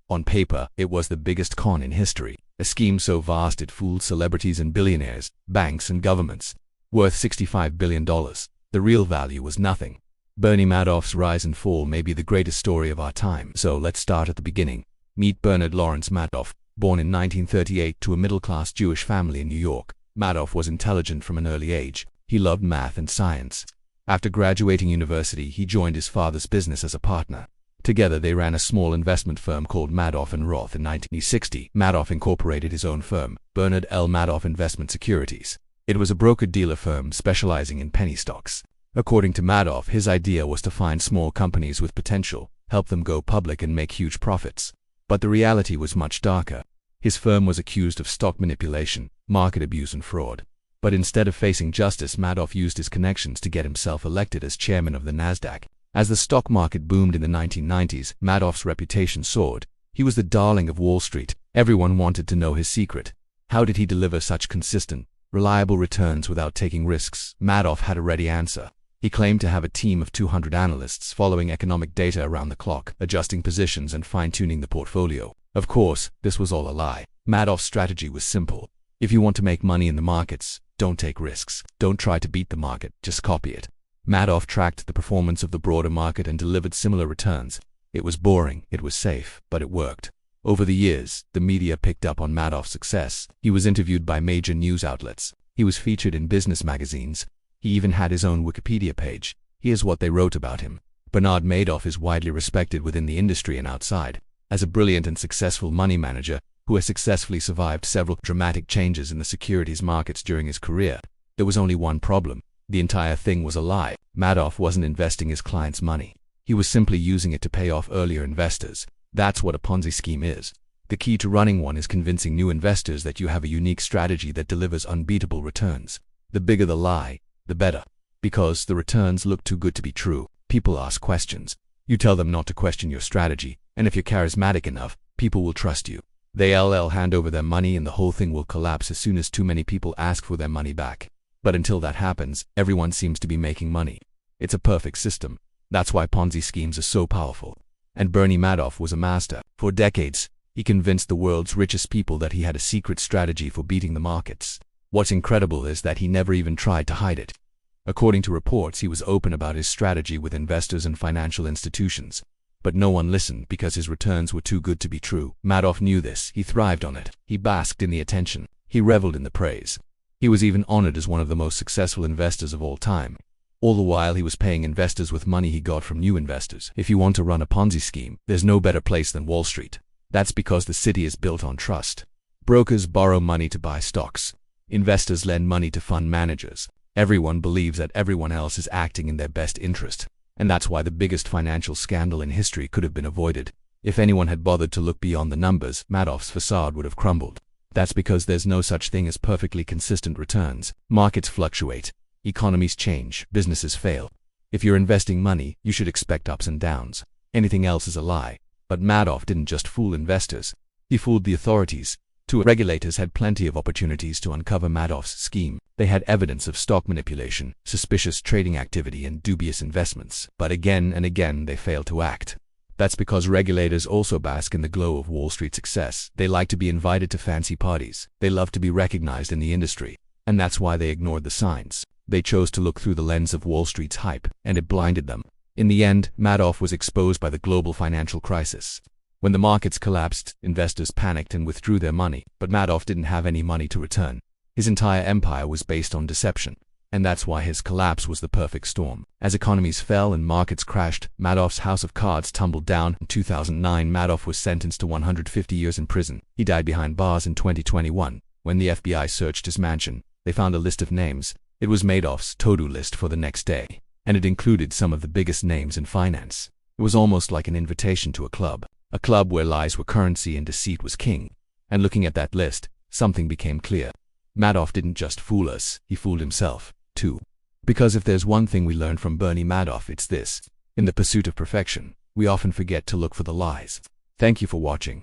On paper, it was the biggest con in history, a scheme so vast it fooled celebrities and billionaires, banks and governments. Worth $65 billion. The real value was nothing. Bernie Madoff's rise and fall may be the greatest story of our time, so let's start at the beginning. Meet Bernard Lawrence Madoff. Born in 1938 to a middle-class Jewish family in New York, Madoff was intelligent from an early age. He loved math and science. After graduating university, he joined his father's business as a partner. Together they ran a small investment firm called Madoff and Roth. In 1960, Madoff incorporated his own firm, Bernard L. Madoff Investment Securities. It was a broker-dealer firm specializing in penny stocks. According to Madoff, his idea was to find small companies with potential, help them go public and make huge profits. But the reality was much darker. His firm was accused of stock manipulation, market abuse and fraud. But instead of facing justice, Madoff used his connections to get himself elected as chairman of the Nasdaq. As the stock market boomed in the 1990s, Madoff's reputation soared. He was the darling of Wall Street. Everyone wanted to know his secret. How did he deliver such consistent, reliable returns without taking risks? Madoff had a ready answer. He claimed to have a team of 200 analysts following economic data around the clock, adjusting positions and fine-tuning the portfolio. Of course, this was all a lie. Madoff's strategy was simple. If you want to make money in the markets, don't take risks. Don't try to beat the market, just copy it. Madoff tracked the performance of the broader market and delivered similar returns. It was boring, it was safe, but it worked. Over the years, the media picked up on Madoff's success. He was interviewed by major news outlets. He was featured in business magazines. He even had his own Wikipedia page. Here's what they wrote about him. Bernard Madoff is widely respected within the industry and outside as a brilliant and successful money manager who has successfully survived several dramatic changes in the securities markets during his career. There was only one problem. The entire thing was a lie. Madoff wasn't investing his clients' money. He was simply using it to pay off earlier investors. That's what a Ponzi scheme is. The key to running one is convincing new investors that you have a unique strategy that delivers unbeatable returns. The bigger the lie, the better. Because the returns look too good to be true, people ask questions. You tell them not to question your strategy, and if you're charismatic enough, people will trust you. They'll hand over their money and the whole thing will collapse as soon as too many people ask for their money back. But until that happens, everyone seems to be making money. It's a perfect system. That's why Ponzi schemes are so powerful. And Bernie Madoff was a master. For decades, he convinced the world's richest people that he had a secret strategy for beating the markets. What's incredible is that he never even tried to hide it. According to reports, he was open about his strategy with investors and financial institutions. But no one listened because his returns were too good to be true. Madoff knew this. He thrived on it. He basked in the attention. He reveled in the praise. He was even honored as one of the most successful investors of all time. All the while he was paying investors with money he got from new investors. If you want to run a Ponzi scheme, there's no better place than Wall Street. That's because the city is built on trust. Brokers borrow money to buy stocks. Investors lend money to fund managers. Everyone believes that everyone else is acting in their best interest. And that's why the biggest financial scandal in history could have been avoided. If anyone had bothered to look beyond the numbers, Madoff's facade would have crumbled. That's because there's no such thing as perfectly consistent returns. Markets fluctuate. Economies change. Businesses fail. If you're investing money, you should expect ups and downs. Anything else is a lie. But Madoff didn't just fool investors. He fooled the authorities. Regulators had plenty of opportunities to uncover Madoff's scheme. They had evidence of stock manipulation, suspicious trading activity, and dubious investments. But again and again they failed to act. That's because regulators also bask in the glow of Wall Street success. They like to be invited to fancy parties. They love to be recognized in the industry. And that's why they ignored the signs. They chose to look through the lens of Wall Street's hype, and it blinded them. In the end, Madoff was exposed by the global financial crisis. When the markets collapsed, investors panicked and withdrew their money, but Madoff didn't have any money to return. His entire empire was based on deception, and that's why his collapse was the perfect storm. As economies fell and markets crashed, Madoff's house of cards tumbled down. In 2009, Madoff was sentenced to 150 years in prison. He died behind bars in 2021. When the FBI searched his mansion, they found a list of names. It was Madoff's to-do list for the next day, and it included some of the biggest names in finance. It was almost like an invitation to a club where lies were currency and deceit was king. And looking at that list, something became clear. Madoff didn't just fool us, he fooled himself, too. Because if there's one thing we learned from Bernie Madoff, it's this. In the pursuit of perfection, we often forget to look for the lies. Thank you for watching.